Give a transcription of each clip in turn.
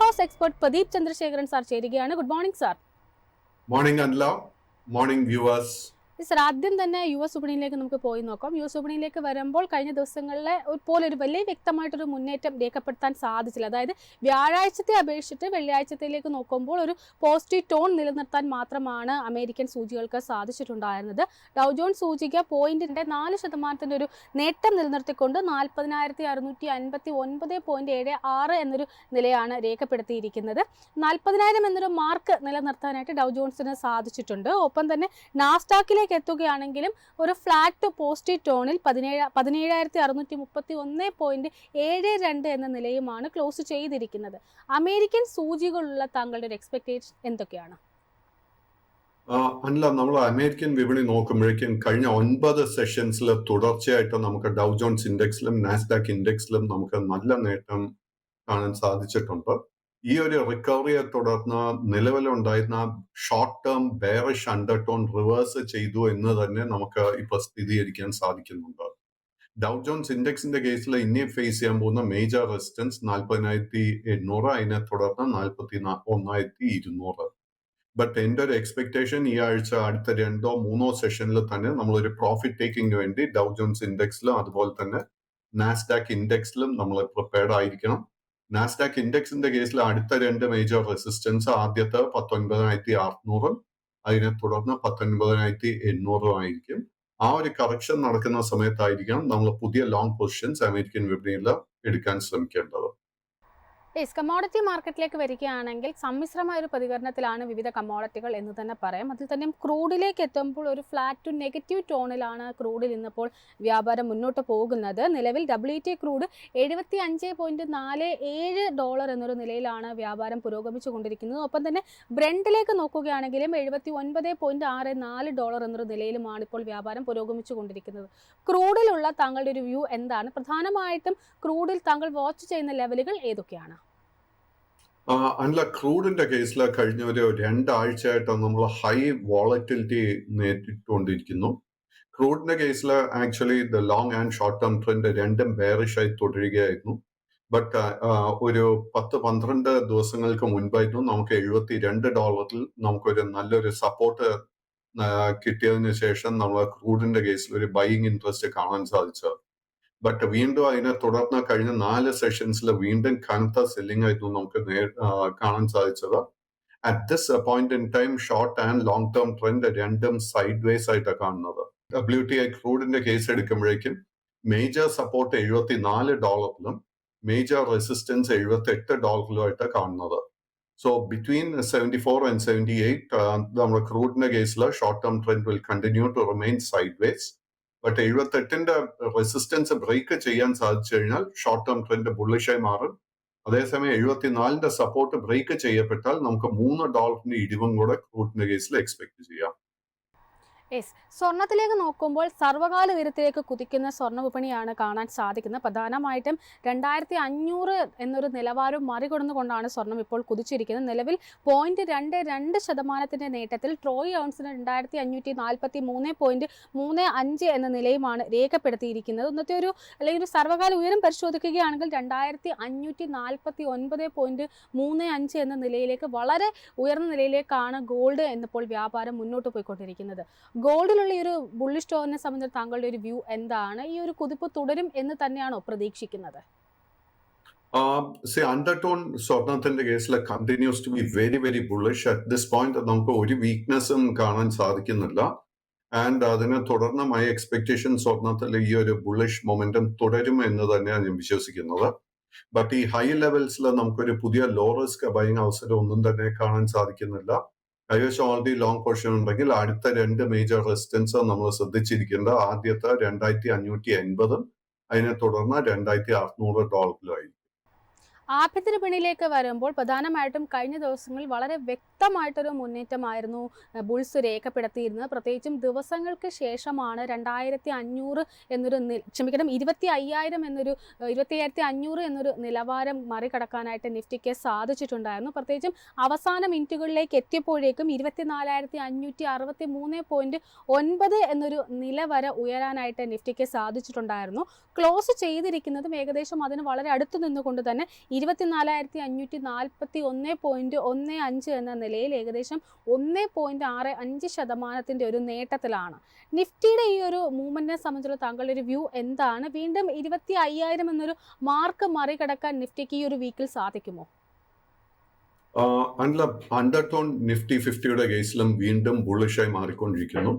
House expert Pradeep Chandrasekharan sir ചേരുകയാണ്. Good morning sir. Morning Anla, morning viewers. Sir, ആദ്യം തന്നെ U S വിപണിയിലേക്ക് നമുക്ക് പോയി നോക്കാം. യു എസ് വിപണിയിലേക്ക് വരുമ്പോൾ കഴിഞ്ഞ ദിവസങ്ങളിലെ പോലെ ഒരു വലിയ വ്യക്തമായിട്ടൊരു മുന്നേറ്റം രേഖപ്പെടുത്താൻ സാധിച്ചില്ല. അതായത് വ്യാഴാഴ്ചത്തെ അപേക്ഷിച്ചിട്ട് വെള്ളിയാഴ്ചത്തേക്ക് നോക്കുമ്പോൾ ഒരു പോസിറ്റീവ് ടോൺ നിലനിർത്താൻ മാത്രമാണ് അമേരിക്കൻ സൂചികൾക്ക് സാധിച്ചിട്ടുണ്ടായിരുന്നത്. ഡൗ ജോൺസ് സൂചിക 0.4% ഒരു നേട്ടം നിലനിർത്തിക്കൊണ്ട് 40,659.76 എന്നൊരു നിലയാണ് രേഖപ്പെടുത്തിയിരിക്കുന്നത്. 40,000 എന്നൊരു മാർക്ക് നിലനിർത്താനായിട്ട് ഡൗ ജോൺസിന് സാധിച്ചിട്ടുണ്ട്. ഒപ്പം തന്നെ നാസ്ഡാക്കിലേക്ക് എത്തുകയാണെങ്കിലും ഒരു ഫ്ലാറ്റ് പോസിറ്റീവ് ടോണിൽ 17,631.72 എന്ന നിലയുമാണ് ക്ലോസ് ചെയ്തിരിക്കുന്നത്. അമേരിക്കൻ സൂചികളുള്ള താങ്കളുടെ ഒരു എക്സ്പെക്ടേഷൻ എന്തൊക്കെയാണ്? അല്ല, നമ്മൾ അമേരിക്കൻ വിപണി നോക്കുമ്പോഴേക്കും കഴിഞ്ഞ 9 സെഷൻസിൽ തുടർച്ചയായിട്ട് നമുക്ക് ഡൗ ജോൺസ് ഇൻഡെക്സിലും നാസ്ഡാക്ക് ഇൻഡെക്സിലും നമുക്ക് നല്ല നേട്ടം കാണാൻ സാധിച്ചിട്ടുണ്ട്. ഈ ഒരു റിക്കവറിയെ തുടർന്ന് നിലവിലുണ്ടായിരുന്ന short term bearish undertone reverse ചെയ്തു എന്ന് തന്നെ നമുക്ക് ഇപ്പൊ സ്ഥിരീകരിക്കാൻ സാധിക്കുന്നുണ്ട്. ഡൗ ജോൺസ് ഇൻഡെക്സിന്റെ കേസിൽ ഇനി ഫേസ് ചെയ്യാൻ പോകുന്ന മേജർ റെസിസ്റ്റൻസ് 40,800, അതിനെ തുടർന്ന് 41,200. ബട്ട് എന്റെ ഒരു എക്സ്പെക്ടേഷൻ ഈ ആഴ്ച അടുത്ത 2-3 സെഷനിൽ തന്നെ നമ്മളൊരു പ്രോഫിറ്റ് ടേക്കിംഗ് വേണ്ടി ഡൗ ജോൺസ് ഇൻഡെക്സിലും അതുപോലെ തന്നെ നാസ്ഡാക്ക് ഇൻഡെക്സിലും നമ്മൾ പ്രിപ്പയർഡ് ആയിരിക്കണം. നാസ്ഡാക്ക് ഇൻഡെക്സിന്റെ കേസിൽ അടുത്ത 2 മേജർ റെസിസ്റ്റൻസ് ആദ്യത്തെ 19,600, അതിനെ തുടർന്ന് 19,800 ആയിരിക്കും. ആ ഒരു കറക്ഷൻ നടക്കുന്ന സമയത്തായിരിക്കണം നമ്മൾ പുതിയ ലോങ് പൊസിഷൻസ് അമേരിക്കൻ വിപണിയിൽ എടുക്കാൻ ശ്രമിക്കേണ്ടത്. കമോഡിറ്റി മാർക്കറ്റിലേക്ക് വരികയാണെങ്കിൽ സമ്മിശ്രമായ ഒരു പ്രതികരണത്തിലാണ് വിവിധ കമോഡിറ്റികൾ എന്ന് തന്നെ പറയാം. അതിൽ തന്നെ ക്രൂഡിലേക്ക് എത്തുമ്പോൾ ഒരു ഫ്ലാറ്റ് ടു നെഗറ്റീവ് ടോണിലാണ് ക്രൂഡിൽ ഇന്നിപ്പോൾ വ്യാപാരം മുന്നോട്ട് പോകുന്നത്. നിലവിൽ WT ക്രൂഡ് $75.47 എന്നൊരു നിലയിലാണ് വ്യാപാരം പുരോഗമിച്ചു കൊണ്ടിരിക്കുന്നത്. ഒപ്പം തന്നെ ബ്രെൻഡിലേക്ക് നോക്കുകയാണെങ്കിലും $79.64 എന്നൊരു നിലയിലുമാണ് ഇപ്പോൾ വ്യാപാരം പുരോഗമിച്ചു കൊണ്ടിരിക്കുന്നത്. ക്രൂഡിലുള്ള താങ്കളുടെ ഒരു വ്യൂ എന്താണ്? പ്രധാനമായിട്ടും ക്രൂഡിൽ താങ്കൾ വാച്ച് ചെയ്യുന്ന ലെവലുകൾ ഏതൊക്കെയാണ്? അല്ല, ക്രൂഡിന്റെ കേസിൽ കഴിഞ്ഞ ഒരു 2 ആഴ്ചയായിട്ട് നമ്മൾ ഹൈ വോളറ്റിലിറ്റി നേരിട്ടുകൊണ്ടിരിക്കുന്നു. ക്രൂഡിന്റെ കേസിൽ actually the long and short term trend രണ്ടും ബെയറിഷ് ആയി തുടരുകയായിരുന്നു. ബട്ട് ഒരു 10-12 ദിവസങ്ങൾക്ക് മുൻപായിരുന്നു നമുക്ക് $72 നമുക്കൊരു നല്ലൊരു സപ്പോർട്ട് കിട്ടിയതിനു ശേഷം നമ്മൾ ക്രൂഡിന്റെ കേസിൽ ഒരു ബൈയിങ് ഇൻട്രസ്റ്റ് കാണാൻ സാധിച്ചത്. ബട്ട് വീണ്ടും അതിനെ തുടർന്ന് കഴിഞ്ഞ 4 സെഷൻസിൽ വീണ്ടും കനത്ത സെല്ലിംഗ് ആയിരുന്നു നമുക്ക് കാണാൻ സാധിച്ചത്. At this point in time short and long term trend രണ്ടും സൈഡ് വേസ് ആയിട്ടാണ് കാണുന്നത്. WTI ക്രൂഡിന്റെ കേസ് എടുക്കുമ്പോഴേക്കും മേജർ സപ്പോർട്ട് $74 മേജർ റെസിസ്റ്റൻസ് $78 കാണുന്നത്. സോ ബിറ്റ്വീൻ 74 and 78 നമ്മുടെ ക്രൂഡിന്റെ കേസിൽ short term trend will continue to remain sideways. But 78ന്റെ റെസിസ്റ്റൻസ് ബ്രേക്ക് ചെയ്യാൻ സാധിച്ചു കഴിഞ്ഞാൽ ഷോർട്ട് ടേം ട്രെൻഡ് ബുള്ളിഷായി മാറും. അതേസമയം 74ന്റെ സപ്പോർട്ട് ബ്രേക്ക് ചെയ്യപ്പെട്ടാൽ നമുക്ക് $3 ഇടിവും കൂടെ ക്രൂഡിന്റെ കേസിൽ എക്സ്പെക്ട് ചെയ്യാം. സ്വർണത്തിലേക്ക് നോക്കുമ്പോൾ സർവകാല ഉയരത്തിലേക്ക് കുതിക്കുന്ന സ്വർണ്ണ വിപണിയാണ് കാണാൻ സാധിക്കുന്നത്. പ്രധാനമായിട്ടും 2,500 എന്നൊരു നിലവാരം മറികടന്നുകൊണ്ടാണ് സ്വർണം ഇപ്പോൾ കുതിച്ചിരിക്കുന്നത്. നിലവിൽ 0.22% നേട്ടത്തിൽ ട്രോയ് ഔൺസിന് 2,543.35 എന്ന നിലയുമാണ് രേഖപ്പെടുത്തിയിരിക്കുന്നത്. ഇന്നത്തെ ഒരു അല്ലെങ്കിൽ ഒരു സർവകാല ഉയരം പരിശോധിക്കുകയാണെങ്കിൽ 2,549.35 എന്ന നിലയിലേക്ക് വളരെ ഉയർന്ന നിലയിലേക്കാണ് ഗോൾഡ് എന്നിപ്പോൾ വ്യാപാരം മുന്നോട്ട് പോയിക്കൊണ്ടിരിക്കുന്നത്. ഗോൾഡിലുള്ള ഈ ഒരു ബുള്ളിഷ് ടോണിനെ സംബന്ധിച്ച് താങ്കളുടെ ഒരു വ്യൂ എന്താണ്? ഈ ഒരു കുതിപ്പ് തുടരും എന്ന് തന്നെയാണോ പ്രതീക്ഷിക്കുന്നത്? അണ്ടർടോൺ സ്വർണത്തിന്റെ കേസിൽ continues to be very very bullish. At this point നമുക്ക് ഒരു വീക്ക്നെസ്സും കാണാൻ സാധിക്കുന്നില്ല. ആൻഡ് അതിനെ തുടർന്ന് മൈ എക്സ്പെക്ടേഷൻ സ്വർണത്തിൽ ഈ ഒരു ബുള്ളിഷ് മൊമെന്റം തുടരും എന്ന് തന്നെയാണ് ഞാൻ വിശ്വസിക്കുന്നത്. ബട്ട് ഈ ഹൈ ലെവൽസിൽ നമുക്കൊരു പുതിയ ലോ റിസ്ക് ബൈയിങ് അവസരം ഒന്നും തന്നെ കാണാൻ സാധിക്കുന്നില്ല. കൈവശം ഓൾറെഡി ലോങ് പൊസിഷൻ ഉണ്ടെങ്കിൽ അടുത്ത 2 മേജർ റെസിസ്റ്റൻസ് നമ്മൾ ശ്രദ്ധിച്ചിരിക്കേണ്ട ആദ്യത്തെ 2,580, അതിനെ തുടർന്ന് $2,600 ആയിരിക്കും. ആഭ്യന്തര വിപണിയിലേക്ക് വരുമ്പോൾ പ്രധാനമായിട്ടും കഴിഞ്ഞ ദിവസങ്ങളിൽ വളരെ വ്യക്തമായിട്ടൊരു മുന്നേറ്റമായിരുന്നു ബുൾസ് രേഖപ്പെടുത്തിയിരുന്നത്. പ്രത്യേകിച്ചും ദിവസങ്ങൾക്ക് ശേഷമാണ് 2,500 എന്നൊരു 25,500 എന്നൊരു നിലവാരം മറികടക്കാനായിട്ട് നിഫ്റ്റിക്ക് സാധിച്ചിട്ടുണ്ടായിരുന്നു. പ്രത്യേകിച്ചും അവസാന മിനിറ്റുകളിലേക്ക് എത്തിയപ്പോഴേക്കും 24,563.9 എന്നൊരു നില വരെ ഉയരാനായിട്ട് നിഫ്റ്റിക്ക് സാധിച്ചിട്ടുണ്ടായിരുന്നു. ക്ലോസ് ചെയ്തിരിക്കുന്നതും ഏകദേശം അതിന് വളരെ അടുത്ത് നിന്നുകൊണ്ട് തന്നെ 24,541.15 എന്ന നിലയിൽ ഏകദേശം 1.65% ഒരു നേട്ടത്തിലാണ്. നിഫ്റ്റിയുടെ ഈ ഒരു മൂവ്മെന്റിനെ സംബന്ധിച്ചുള്ള താങ്കളുടെ ഒരു വ്യൂ എന്താണ്? വീണ്ടും 25,000 എന്നൊരു മാർക്ക് മറികടക്കാൻ നിഫ്റ്റിക്ക് ഈ ഒരു വീക്കിൽ സാധിക്കുമോ? അണ്ടർടോൺ നിഫ്റ്റി 50യുടെ കേസിലും വീണ്ടും ബുള്ളിഷായി മാറിക്കൊണ്ടിരിക്കുന്നു.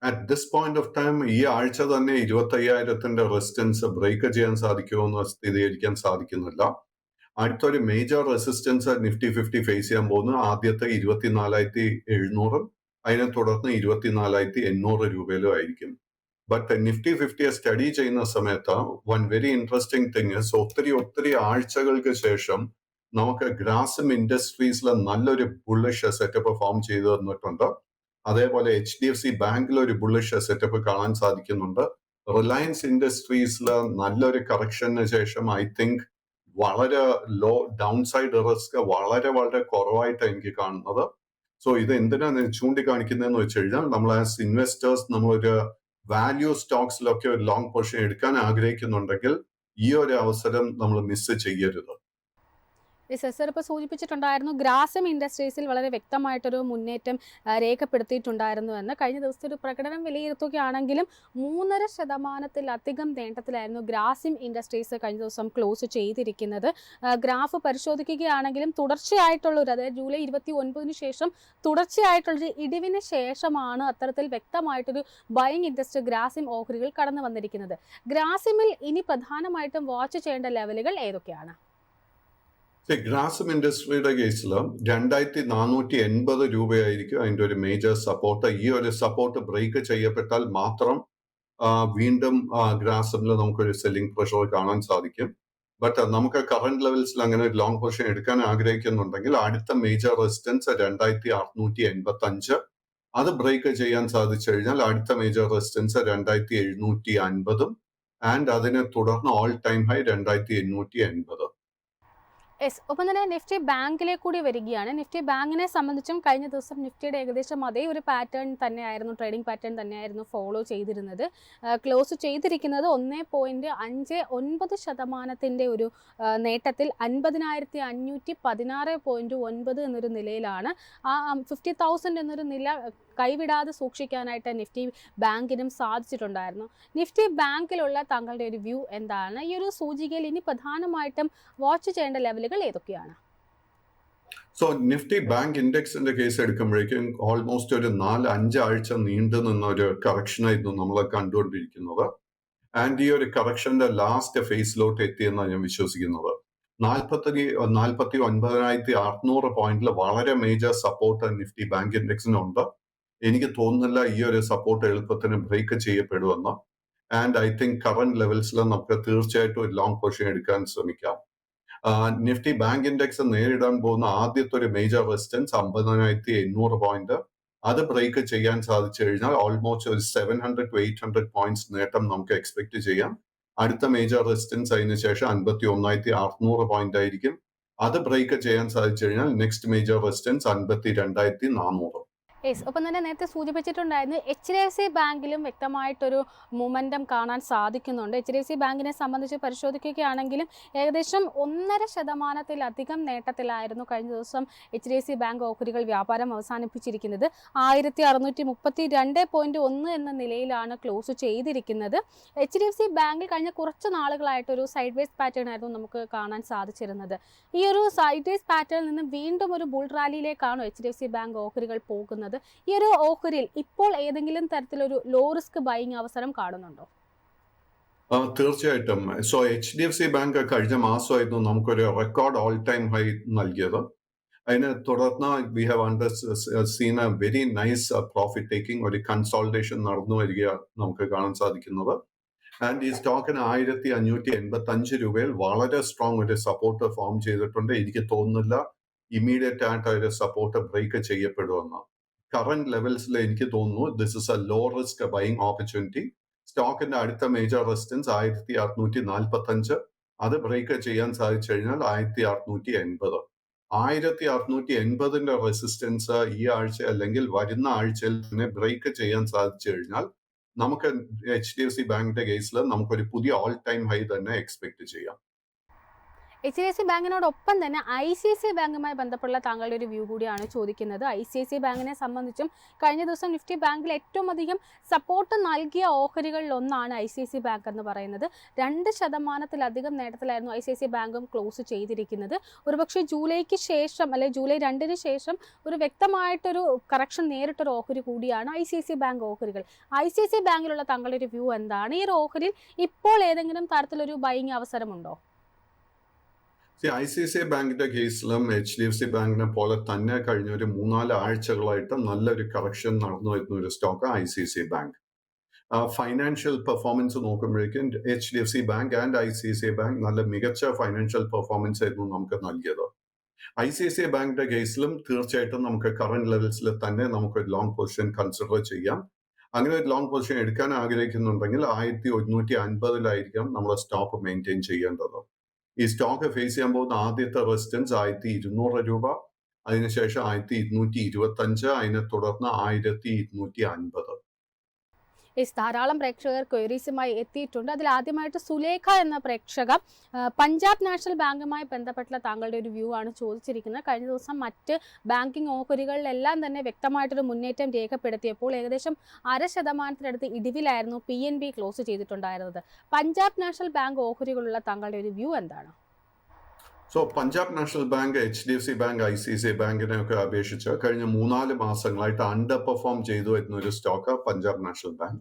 At this point of time ഈ ആഴ്ച തന്നെ 25,000 റെസിസ്റ്റൻസ് ബ്രേക്ക് ചെയ്യാൻ സാധിക്കുമോ എന്ന് സ്ഥിരീകരിക്കാൻ സാധിക്കുന്നില്ല. അടുത്തൊരു മേജർ റെസിസ്റ്റൻസ് നിഫ്റ്റി 50 ഫേസ് ചെയ്യാൻ പോകുന്നത് ആദ്യത്തെ 24,700 അതിനെ തുടർന്ന് 24,800 രൂപയിലും ആയിരിക്കും. ബട്ട് നിഫ്റ്റി 50 സ്റ്റഡി ചെയ്യുന്ന സമയത്ത് വൺ വെരി ഇൻട്രസ്റ്റിംഗ് തിങ് ഒത്തിരി ആഴ്ചകൾക്ക് ശേഷം നമുക്ക് ഗ്രാസിം ഇൻഡസ്ട്രീസിലെ നല്ലൊരു ബുള്ളിഷ് സെറ്റപ്പ് ഫോം ചെയ്തു തന്നിട്ടുണ്ട്. അതേപോലെ HDFC ബാങ്കിൽ ഒരു ബുള്ളിഷ് സെറ്റപ്പ് കാണാൻ സാധിക്കുന്നുണ്ട്. റിലയൻസ് ഇൻഡസ്ട്രീസിലെ നല്ലൊരു കറക്ഷന് ശേഷം ഐ തിങ്ക് വളരെ ലോ ഡൗൺ സൈഡ് റിസ്ക് വളരെ കുറവായിട്ടാണ് എനിക്ക് കാണുന്നത്. സോ ഇത് എന്തിനാണ് ചൂണ്ടിക്കാണിക്കുന്നതെന്ന് വെച്ച് കഴിഞ്ഞാൽ നമ്മൾ ആസ് ഇൻവെസ്റ്റേഴ്സ് നമ്മളൊരു വാല്യൂ സ്റ്റോക്സിലൊക്കെ ഒരു ലോങ് പൊസിഷൻ എടുക്കാൻ ആഗ്രഹിക്കുന്നുണ്ടെങ്കിൽ ഈ ഒരു അവസരം നമ്മൾ മിസ് ചെയ്യരുത്. സർ ഇപ്പോൾ സൂചിപ്പിച്ചിട്ടുണ്ടായിരുന്നു ഗ്രാസിം ഇൻഡസ്ട്രീസിൽ വളരെ വ്യക്തമായിട്ടൊരു മുന്നേറ്റം രേഖപ്പെടുത്തിയിട്ടുണ്ടായിരുന്നു എന്ന്. കഴിഞ്ഞ ദിവസത്തെ ഒരു പ്രകടനം വിലയിരുത്തുകയാണെങ്കിലും 3.5%-ലധികം നേട്ടത്തിലായിരുന്നു ഗ്രാസിം ഇൻഡസ്ട്രീസ് കഴിഞ്ഞ ദിവസം ക്ലോസ് ചെയ്തിരിക്കുന്നത്. ഗ്രാഫ് പരിശോധിക്കുകയാണെങ്കിലും തുടർച്ചയായിട്ടുള്ളൊരു, അതായത് ജൂലൈ 29 ശേഷം തുടർച്ചയായിട്ടുള്ളൊരു ഇടിവിന് ശേഷമാണ് അത്തരത്തിൽ വ്യക്തമായിട്ടൊരു ബൈയിങ് ഇൻട്രസ്റ്റ് ഗ്രാസിം ഓഹരികൾ കടന്നു വന്നിരിക്കുന്നത്. ഗ്രാസിമിൽ ഇനി പ്രധാനമായിട്ടും വാച്ച് ചെയ്യേണ്ട ലെവലുകൾ ഏതൊക്കെയാണ്? ഗ്രാസിം ഇൻഡസ്ട്രിയുടെ കേസിൽ 2,480 രൂപയായിരിക്കും അതിന്റെ ഒരു മേജർ സപ്പോർട്ട്. ഈ ഒരു സപ്പോർട്ട് ബ്രേക്ക് ചെയ്യപ്പെട്ടാൽ മാത്രം വീണ്ടും ഗ്രാസിമിൽ നമുക്കൊരു സെല്ലിംഗ് പ്രഷർ കാണാൻ സാധിക്കും. ബട്ട് നമുക്ക് കറന്റ് ലെവൽസിൽ അങ്ങനെ ഒരു ലോങ് പൊസിഷൻ എടുക്കാൻ ആഗ്രഹിക്കുന്നുണ്ടെങ്കിൽ അടുത്ത മേജർ റെസിസ്റ്റൻസ് 2,685. അത് ബ്രേക്ക് ചെയ്യാൻ സാധിച്ചു കഴിഞ്ഞാൽ അടുത്ത മേജർ റെസിസ്റ്റൻസ് 2,750 ആൻഡ് അതിനെ തുടർന്ന് ഓൾ ടൈം ഹൈ 2,880. ഒപ്പം തന്നെ നിഫ്റ്റി ബാങ്കിലേക്ക് കൂടി വരികയാണ്. നിഫ്റ്റി ബാങ്കിനെ സംബന്ധിച്ചും കഴിഞ്ഞ ദിവസം നിഫ്റ്റിയുടെ ഏകദേശം അതേ ഒരു പാറ്റേൺ തന്നെയായിരുന്നു, ട്രേഡിംഗ് പാറ്റേൺ തന്നെയായിരുന്നു ഫോളോ ചെയ്തിരുന്നത്. ക്ലോസ് ചെയ്തിരിക്കുന്നത് 1.59% ഒരു നേട്ടത്തിൽ 50,516.9 എന്നൊരു നിലയിലാണ്. ആ 50,000 എന്നൊരു നില കൈവിടാതെ സൂക്ഷിക്കാനായിട്ട് നിഫ്റ്റി ബാങ്കിനും സാധിച്ചിട്ടുണ്ടായിരുന്നു. നിഫ്റ്റി ബാങ്കിലുള്ള താങ്കളുടെ ഒരു വ്യൂ എന്താണ്? ഈ ഒരു സൂചികയിൽ ഇനി പ്രധാനമായിട്ടും വാച്ച് ചെയ്യേണ്ട ലെവലുകൾ ഏതൊക്കെയാണ്? സോ നിഫ്റ്റി ബാങ്ക് ഇൻഡെക്സിന്റെ കേസ് എടുക്കുമ്പോഴേക്കും ഓൾമോസ്റ്റ് ഒരു 4-5 ആഴ്ച നീണ്ടു നിന്ന ഒരു കറക്ഷനായിരുന്നു നമ്മൾ കണ്ടുകൊണ്ടിരിക്കുന്നത്. ആൻഡ് ഈ ഒരു കറക്ഷന്റെ ലാസ്റ്റ് ഫേസിലോട്ട് എത്തിയെന്നാണ് ഞാൻ വിശ്വസിക്കുന്നത്. 49,600 പോയിന്റിൽ വളരെ മേജർ സപ്പോർട്ട് നിഫ്റ്റി ബാങ്ക് ഇൻഡെക്സിനുണ്ട്. എനിക്ക് തോന്നുന്നില്ല ഈ ഒരു സപ്പോർട്ട് എളുപ്പത്തിന് ബ്രേക്ക് ചെയ്യപ്പെടുമെന്ന്. ആൻഡ് ഐ തിങ്ക് കറന്റ് ലെവൽസിൽ നമുക്ക് തീർച്ചയായിട്ടും ഒരു ലോങ് പൊസിഷൻ എടുക്കാൻ ശ്രമിക്കാം. നിഫ്റ്റി ബാങ്ക് ഇൻഡെക്സ് നേരിടാൻ പോകുന്ന ആദ്യത്തെ ഒരു മേജർ റെസിസ്റ്റൻസ് 50,800 പോയിന്റ്. അത് ബ്രേക്ക് ചെയ്യാൻ സാധിച്ചു കഴിഞ്ഞാൽ ഓൾമോസ്റ്റ് ഒരു 700 to 800 പോയിന്റ്സ് നേട്ടം നമുക്ക് എക്സ്പെക്ട് ചെയ്യാം. അടുത്ത മേജർ റെസിസ്റ്റൻസ് അതിന് ശേഷം 51,600 പോയിന്റ് ആയിരിക്കും. അത് ബ്രേക്ക് ചെയ്യാൻ സാധിച്ചു കഴിഞ്ഞാൽ നെക്സ്റ്റ് മേജർ റെസിസ്റ്റൻസ് 52,400. ഒപ്പം തന്നെ നേരത്തെ സൂചിപ്പിച്ചിട്ടുണ്ടായിരുന്നു HDFC ബാങ്കിലും വ്യക്തമായിട്ടൊരു മൊമെൻറ്റം കാണാൻ സാധിക്കുന്നുണ്ട്. HDFC ബാങ്കിനെ സംബന്ധിച്ച് പരിശോധിക്കുകയാണെങ്കിലും ഏകദേശം 1.5%-ലധികം നേട്ടത്തിലായിരുന്നു കഴിഞ്ഞ ദിവസം HDFC ബാങ്ക് ഓഹരികൾ വ്യാപാരം അവസാനിപ്പിച്ചിരിക്കുന്നത്. 1,632.1 എന്ന നിലയിലാണ് ക്ലോസ് ചെയ്തിരിക്കുന്നത്. HDFC ബാങ്കിൽ കഴിഞ്ഞ കുറച്ച് നാളുകളായിട്ടൊരു സൈഡ് വേസ് പാറ്റേൺ ആയിരുന്നു നമുക്ക് കാണാൻ സാധിച്ചിരുന്നത്. ഈ ഒരു സൈഡ് വേസ് പാറ്റേണിൽ നിന്ന് വീണ്ടും ഒരു ബുൾ റാലിയിലേക്കാണ് HDFC ബാങ്ക് ഓഹരികൾ പോകുന്നത്. ഈ ഒരു ഓഹരിയിൽ ഇപ്പോൾ ഏതെങ്കിലും തരത്തിലൊരു ലോ റിസ്ക് ബൈയിങ് അവസരം കാണുന്നുണ്ടോ? തീർച്ചയായിട്ടും. സോ HDFC ബാങ്ക് കഴിഞ്ഞ മാസമായിരുന്നു നമുക്കൊരു റെക്കോർഡ് ഓൾ ടൈം ഹൈ നൽകിയത്. അതിനെ തുടർന്ന് we have seen a very nice profit taking, ഒരു കൺസോൾട്ടേഷൻ നടന്നു വരിക നമുക്ക് കാണാൻ സാധിക്കുന്നത്. ആൻഡ് ഈ സ്റ്റോക്കിന് 1,585 രൂപയിൽ വളരെ സ്ട്രോങ് ഒരു സപ്പോർട്ട് ഫോം ചെയ്തിട്ടുണ്ട്. എനിക്ക് തോന്നുന്നില്ല ഇമ്മീഡിയറ്റ് ആയിട്ട് ഒരു സപ്പോർട്ട് ബ്രേക്ക് ചെയ്യപ്പെടുമെന്ന്. കറന്റ് ലെവൽസിൽ എനിക്ക് തോന്നുന്നു this is a low risk buying opportunity. സ്റ്റോക്കിന്റെ അടുത്ത മേജർ റെസിസ്റ്റൻസ് 1,645. അത് ബ്രേക്ക് ചെയ്യാൻ സാധിച്ചു കഴിഞ്ഞാൽ 1,680. 1,680 റെസിസ്റ്റൻസ് ഈ ആഴ്ച അല്ലെങ്കിൽ വരുന്ന ആഴ്ചയിൽ തന്നെ ബ്രേക്ക് ചെയ്യാൻ സാധിച്ചു കഴിഞ്ഞാൽ നമുക്ക് HDFC ബാങ്കിന്റെ കേസിൽ നമുക്കൊരു പുതിയ ഓൾ ടൈം ഹൈ തന്നെ എക്സ്പെക്ട് ചെയ്യാം. HDFC ബാങ്കിനോടൊപ്പം തന്നെ ICICI ബാങ്കുമായി ബന്ധപ്പെട്ടുള്ള താങ്കളുടെ ഒരു വ്യൂ കൂടിയാണ് ചോദിക്കുന്നത്. ICICI ബാങ്കിനെ സംബന്ധിച്ചും കഴിഞ്ഞ ദിവസം നിഫ്റ്റി ബാങ്കിൽ ഏറ്റവും അധികം സപ്പോർട്ട് നൽകിയ ഓഹരികളിൽ ഒന്നാണ് ICICI ബാങ്ക് എന്ന് പറയുന്നത്. 2% നേട്ടത്തിലായിരുന്നു ICICI ബാങ്കും ക്ലോസ് ചെയ്തിരിക്കുന്നത്. ഒരുപക്ഷെ ജൂലൈക്ക് ശേഷം അല്ലെങ്കിൽ ജൂലൈ 2-ന് ശേഷം ഒരു വ്യക്തമായിട്ടൊരു കറക്ഷൻ നേരിട്ടൊരു ഓഹരി കൂടിയാണ് ICICI ബാങ്ക് ഓഹരികൾ. ICICI ബാങ്കിലുള്ള താങ്കളുടെ ഒരു വ്യൂ എന്താണ്? ഈ ഒരു ഓഹരിയിൽ ഇപ്പോൾ ഏതെങ്കിലും തരത്തിലൊരു ബൈയിങ് അവസരമുണ്ടോ? ICICI ബാങ്കിന്റെ കേസിലും HDFC ബാങ്കിനെ പോലെ തന്നെ കഴിഞ്ഞ ഒരു 3-4 ആഴ്ചകളായിട്ട് നല്ലൊരു കറക്ഷൻ നടന്നു വരുന്ന ഒരു stock ICICI bank. Financial performance നോക്കുമ്പോഴേക്കും HDFC bank and ICICI bank നല്ല മികച്ച ഫൈനാൻഷ്യൽ പെർഫോമൻസ് ആയിരുന്നു നമുക്ക് നൽകിയത്. ICICI ബാങ്കിന്റെ കേസിലും തീർച്ചയായിട്ടും നമുക്ക് കറന്റ് ലെവൽസിൽ തന്നെ നമുക്ക് ഒരു ലോങ് പൊസിഷൻ കൺസിഡർ ചെയ്യാം. അങ്ങനെ ഒരു ലോങ് പൊസിഷൻ എടുക്കാൻ ആഗ്രഹിക്കുന്നുണ്ടെങ്കിൽ 1150-ലായിരിക്കും നമ്മൾ സ്റ്റോപ്പ് മെയിൻറ്റെയിൻ ചെയ്യേണ്ടത്. ഈ സ്റ്റോക്ക് ഫേസ് ചെയ്യാൻ പോകുന്ന ആദ്യത്തെ റെസിസ്റ്റൻസ് 1200 രൂപ, അതിനുശേഷം 1225, അതിനെ തുടർന്ന് 1250. ധാരാളം പ്രേക്ഷകർ ക്വയറീസുമായി എത്തിയിട്ടുണ്ട്. അതിൽ ആദ്യമായിട്ട് സുലേഖ എന്ന പ്രേക്ഷക പഞ്ചാബ് നാഷണൽ ബാങ്കുമായി ബന്ധപ്പെട്ടുള്ള താങ്കളുടെ ഒരു വ്യൂ ആണ് ചോദിച്ചിരിക്കുന്നത്. കഴിഞ്ഞ ദിവസം മറ്റ് ബാങ്കിങ് ഓഹരികളിലെല്ലാം തന്നെ വ്യക്തമായിട്ടൊരു മുന്നേറ്റം രേഖപ്പെടുത്തിയപ്പോൾ ഏകദേശം 0.5% ഇടിവിലായിരുന്നു PNB ക്ലോസ് ചെയ്തിട്ടുണ്ടായിരുന്നത്. പഞ്ചാബ് നാഷണൽ ബാങ്ക് ഓഹരികളുള്ള താങ്കളുടെ ഒരു വ്യൂ എന്താണ്? Punjab national bank, HDFC bank, ICICI ബാങ്കിനെ ഒക്കെ അപേക്ഷിച്ച് കഴിഞ്ഞ 3-4 മാസങ്ങളായിട്ട് അണ്ടർ പെർഫോം ചെയ്തു വരുന്ന ഒരു stock Punjab national bank.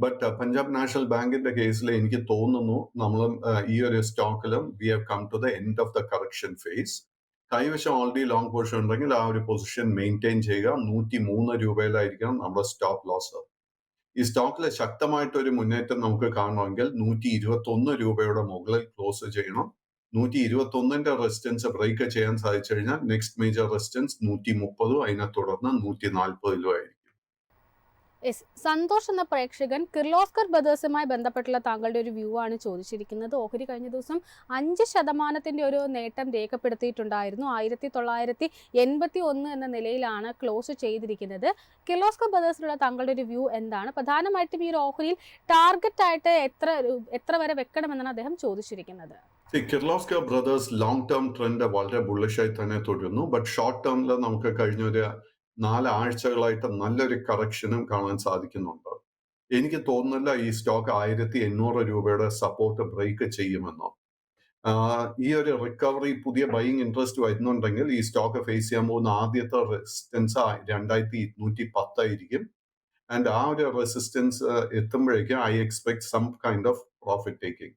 But Punjab national ബാങ്കിന്റെ കേസിൽ എനിക്ക് തോന്നുന്നു നമ്മളും ഈ ഒരു സ്റ്റോക്കിലും we have come to the end of the correction phase. കൈവശം ഓൾറെഡി ലോങ് പൊസിഷൻ ഉണ്ടെങ്കിൽ ആ ഒരു പൊസിഷൻ മെയിൻറ്റെയിൻ ചെയ്യുക. 103 രൂപയിലായിരിക്കണം നമ്മുടെ സ്റ്റോപ്പ് ലോസ്. ഈ സ്റ്റോക്കിൽ ശക്തമായിട്ട് ഒരു മുന്നേറ്റം നമുക്ക് കാണണമെങ്കിൽ 121 രൂപയുടെ മുകളിൽ ക്ലോസ് ചെയ്യണം. 121ന്റെ റെസിസ്റ്റൻസ് ബ്രേക്ക് ചെയ്യാൻ സാധിച്ചു കഴിഞ്ഞാൽ നെക്സ്റ്റ് മേജർ റെസിസ്റ്റൻസ് 130, അതിനെ തുടർന്ന് 140 ആയിരിക്കും. സന്തോഷ് എന്ന പ്രേക്ഷകൻ കിർലോസ്കർ ബ്രദേഴ്സുമായി ബന്ധപ്പെട്ടുള്ള താങ്കളുടെ ഒരു വ്യൂ ആണ് ചോദിച്ചിരിക്കുന്നത്. ഓഹരി കഴിഞ്ഞ ദിവസം 5% ഒരു നേട്ടം രേഖപ്പെടുത്തിയിട്ടുണ്ടായിരുന്നു. 1981 എന്ന നിലയിലാണ് ക്ലോസ് ചെയ്തിരിക്കുന്നത്. കിർലോസ്കർ ബ്രദേഴ്സിലുള്ള താങ്കളുടെ ഒരു വ്യൂ എന്താണ്? പ്രധാനമായിട്ടും ഈ ഒരു ഓഹരിയിൽ ടാർഗറ്റ് ആയിട്ട് എത്ര വരെ വെക്കണമെന്നാണ് അദ്ദേഹം ചോദിച്ചിരിക്കുന്നത്. Kirloskar brothers long term trend വളരെ ബുള്ളിഷായി തന്നെ തുടരുന്നു. ബട്ട് ഷോർട്ട് ടേമിൽ നമുക്ക് കഴിഞ്ഞ ഒരു 4 ആഴ്ചകളായിട്ട് നല്ലൊരു കറക്ഷനും കാണാൻ സാധിക്കുന്നുണ്ട്. എനിക്ക് തോന്നുന്നില്ല ഈ സ്റ്റോക്ക് 1800 രൂപയുടെ സപ്പോർട്ട് ബ്രേക്ക് ചെയ്യുമെന്നോ. ഈ ഒരു റിക്കവറി, പുതിയ ബൈയിങ് ഇൻട്രസ്റ്റ് വരുന്നുണ്ടെങ്കിൽ ഈ സ്റ്റോക്ക് ഫേസ് ചെയ്യാൻ പോകുന്ന ആദ്യത്തെ റെസിസ്റ്റൻസ് 2210 ആയിരിക്കും. ആൻഡ് ആ ഒരു റെസിസ്റ്റൻസ് എത്തുമ്പോഴേക്കും I expect some kind of profit taking.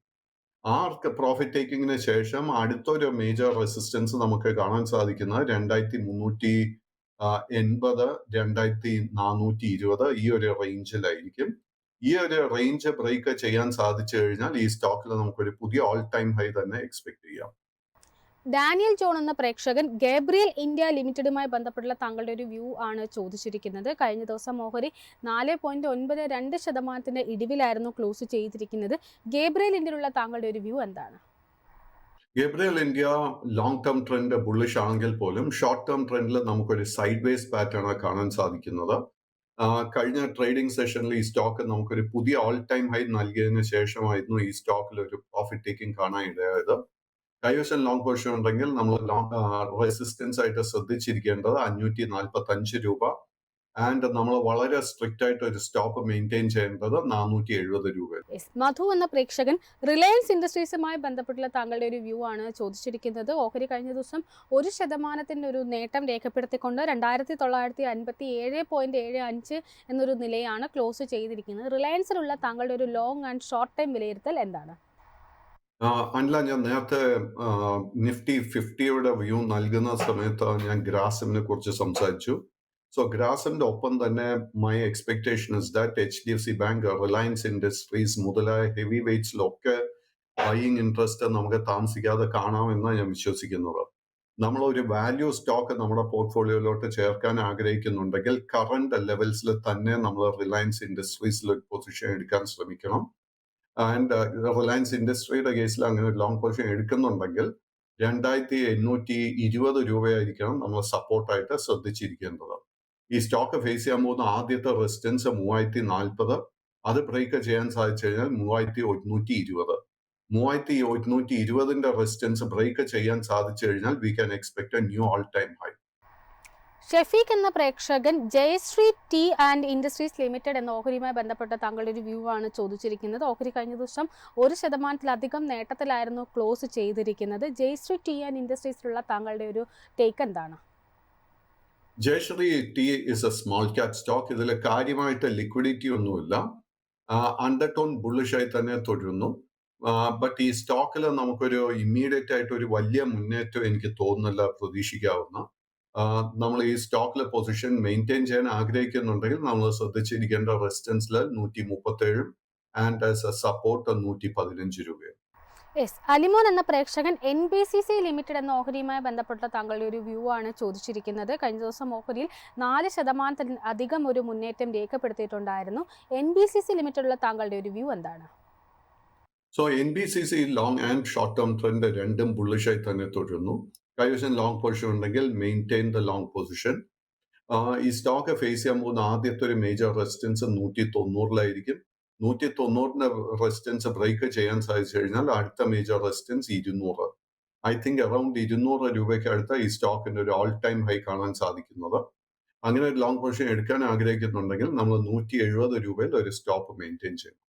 ആ പ്രോഫിറ്റ് ടേക്കിങ്ങിന് ശേഷം അടുത്തൊരു മേജർ റെസിസ്റ്റൻസ് നമുക്ക് കാണാൻ സാധിക്കുന്നത് 2380, 2420 ഈ ഒരു റേഞ്ചിലായിരിക്കും. ഈ ഒരു റേഞ്ച് ബ്രേക്ക് ചെയ്യാൻ സാധിച്ചു കഴിഞ്ഞാൽ ഈ സ്റ്റോക്കിൽ നമുക്കൊരു പുതിയ ഓൾ ടൈം ഹൈ തന്നെ എക്സ്പെക്ട് ചെയ്യാം. ഡാനിയൽ ജോൺ എന്ന പ്രേക്ഷകൻ ഗേബ്രിയൽ ഇന്ത്യ ലിമിറ്റഡുമായി ബന്ധപ്പെട്ടുള്ള താങ്കളുടെ ഒരു വ്യൂ ആണ് ചോദിച്ചിരിക്കുന്നത്. കഴിഞ്ഞ ദിവസം ഓഹരി 4.92% ഇടിവിലായിരുന്നു ക്ലോസ് ചെയ്തിരിക്കുന്നത്. ഗേബ്രിയൽ ഇന്ത്യയിലുള്ള താങ്കളുടെ ഒരു വ്യൂ എന്താണ്? Gabriel India long term trend bullish ആണെങ്കിൽ പോലും ഷോർട്ട് ടേം ട്രെൻഡിൽ നമുക്കൊരു സൈഡ് വേസ് പാറ്റേൺ കാണാൻ സാധിക്കുന്നത്. കഴിഞ്ഞ ട്രേഡിംഗ് സെഷനിൽ ഈ സ്റ്റോക്ക് നമുക്കൊരു പുതിയ ഓൾ ടൈം ഹൈ നൽകിയതിനു ശേഷമായിരുന്നു ഈ സ്റ്റോക്കിൽ ഒരു പ്രോഫിറ്റ് ടേക്കിംഗ് കാണാൻ ഇടയായത്. കൈവശം ലോങ് പൊസിഷൻ ഉണ്ടെങ്കിൽ നമ്മൾ റെസിസ്റ്റൻസ് ആയിട്ട് ശ്രദ്ധിച്ചിരിക്കേണ്ടത് 545 രൂപ. ആൻഡ് നമ്മൾ വളരെ സ്ട്രിക്റ്റ് ആയിട്ട് ഒരു സ്റ്റോപ്പ് മെയിൻറ്റെയിൻ ചെയ്യേണ്ടത് 470 രൂപ. മധു എന്ന പ്രേക്ഷകൻ റിലയൻസ് ഇൻഡസ്ട്രീസുമായി ബന്ധപ്പെട്ടുള്ള താങ്കളുടെ ഒരു വ്യൂ ആണ് ചോദിച്ചിരിക്കുന്നത്. ഓഹരി കഴിഞ്ഞ ദിവസം 1% ഒരു നേട്ടം രേഖപ്പെടുത്തിക്കൊണ്ട് 2957.75 എന്നൊരു നിലയാണ് ക്ലോസ് ചെയ്തിരിക്കുന്നത്. റിലയൻസിലുള്ള താങ്കളുടെ ഒരു ലോങ് ആൻഡ് ഷോർട്ട് ടൈം വിലയിരുത്തൽ എന്താണ്? അല്ല, ഞാൻ നേരത്തെ നിഫ്റ്റി 50യുടെ വ്യൂ നൽകുന്ന സമയത്ത് ഞാൻ ഗ്രാസിമിനെ കുറിച്ച് സംസാരിച്ചു. ഗ്രാസിമിന്റെ ഒപ്പം തന്നെ my expectation is that HDFC bank, Reliance industries മുതലായ ഹെവി വെയ്റ്റ്സിലൊക്കെ ബൈയിങ് ഇൻട്രസ്റ്റ് നമുക്ക് താമസിക്കാതെ കാണാമെന്നാണ് ഞാൻ വിശ്വസിക്കുന്നത്. നമ്മൾ ഒരു വാല്യൂ സ്റ്റോക്ക് നമ്മുടെ പോർട്ട്ഫോളിയോയിലോട്ട് ചേർക്കാൻ ആഗ്രഹിക്കുന്നുണ്ടെങ്കിൽ കറന്റ് ലെവൽസിൽ തന്നെ നമ്മൾ റിലയൻസ് ഇൻഡസ്ട്രീസിൽ ഒരു പൊസിഷൻ എടുക്കാൻ ശ്രമിക്കണം. ആൻഡ് റിലയൻസ് ഇൻഡസ്ട്രിയുടെ കേസിൽ അങ്ങനെ ഒരു ലോങ് പൊസിഷൻ എടുക്കുന്നുണ്ടെങ്കിൽ 2820 രൂപയായിരിക്കണം നമ്മൾ സപ്പോർട്ടായിട്ട് ശ്രദ്ധിച്ചിരിക്കേണ്ടത്. ഈ സ്റ്റോക്ക് ഫേസ് ചെയ്യാൻ പോകുന്ന ആദ്യത്തെ റെസിസ്റ്റൻസ് 3040. അത് ബ്രേക്ക് ചെയ്യാൻ സാധിച്ചു കഴിഞ്ഞാൽ 3120. 3120 റെസിസ്റ്റൻസ് ബ്രേക്ക് ചെയ്യാൻ സാധിച്ചു കഴിഞ്ഞാൽ we can expect a new all time high. Shafeeq എന്ന പ്രേക്ഷകൻ Jayashree tea and industries limited എന്ന ഓഹരിയുമായി ബന്ധപ്പെട്ട താങ്കളുടെ ഒരു വ്യൂ ആണ് ചോദിച്ചിരിക്കുന്നത്. ഓഹരി കഴിഞ്ഞ ദിവസം 1% നേട്ടത്തിലായിരുന്നു ക്ലോസ് ചെയ്തിരിക്കുന്നത്. ജയശ്രീ ടീ ആൻഡ് ഇൻഡസ്ട്രീസിലുള്ള താങ്കളുടെ ഒരു ടേക്ക് എന്താണ്? Jayashree tea is a small cap stock. ഇതിൽ കാര്യമായിട്ട് ലിക്വിഡിറ്റി ഒന്നുമില്ല. അണ്ടർടോൺ ബുള്ളിഷായി തന്നെ തുടരുന്നു. ബട്ട് ഈ സ്റ്റോക്കിൽ നമുക്കൊരു ഇമ്മീഡിയറ്റ് ആയിട്ട് ഒരു വലിയ മുന്നേറ്റം എനിക്ക് തോന്നുന്നില്ല പ്രതീക്ഷിക്കാവുന്ന. നമ്മൾ ഈ സ്റ്റോക്കിൽ പൊസിഷൻ മെയിൻറ്റെയിൻ ചെയ്യാൻ ആഗ്രഹിക്കുന്നുണ്ടെങ്കിൽ നമ്മൾ ശ്രദ്ധിച്ചിരിക്കേണ്ട റെസിസ്റ്റൻസിൽ 137 ആൻഡ് ആസ് എ സപ്പോർട്ട് 115 രൂപയാണ്. യെസ്, അലിമോൻ എന്ന പ്രേക്ഷകൻ NBCC ലിമിറ്റഡ് എന്ന ഓഹരിയുമായി ബന്ധപ്പെട്ട താങ്കളുടെ ഒരു വ്യൂ ആണ് ചോദിച്ചിരിക്കുന്നത്. കഴിഞ്ഞ ദിവസം ഓഹരിയിൽ 4% അധികം ഒരു മുന്നേറ്റം രേഖപ്പെടുത്തിയിട്ടുണ്ടായിരുന്നു. NBCC ലിമിറ്റഡിലുള്ള താങ്കളുടെ ഒരു വ്യൂ എന്താണ്? So NBCC long and short term trend രണ്ടും ബുള്ളിഷായി തന്നെ തുടരുന്നു. കൈവശം ലോങ് പൊസിഷൻ ഉണ്ടെങ്കിൽ മെയിൻറ്റെയിൻ ദ ലോങ് പൊസിഷൻ. ഈ സ്റ്റോക്ക് ഫേസ് ചെയ്യാൻ പോകുന്ന ആദ്യത്തെ ഒരു മേജർ റെസിസ്റ്റൻസ് 190 190 റെസിസ്റ്റൻസ് ബ്രേക്ക് ചെയ്യാൻ സാധിച്ചു കഴിഞ്ഞാൽ അടുത്ത major resistance 200. I think around 200 രൂപയ്ക്ക് അടുത്ത ഈ സ്റ്റോക്കിന്റെ ഒരു ഓൾ ടൈം ഹൈ കാണാൻ സാധിക്കുന്നത്. അങ്ങനെ ഒരു ലോങ് പൊസിഷൻ എടുക്കാൻ ആഗ്രഹിക്കുന്നുണ്ടെങ്കിൽ നമ്മൾ 170 രൂപയിൽ ഒരു സ്റ്റോപ്പ് മെയിൻറ്റെയിൻ ചെയ്യും.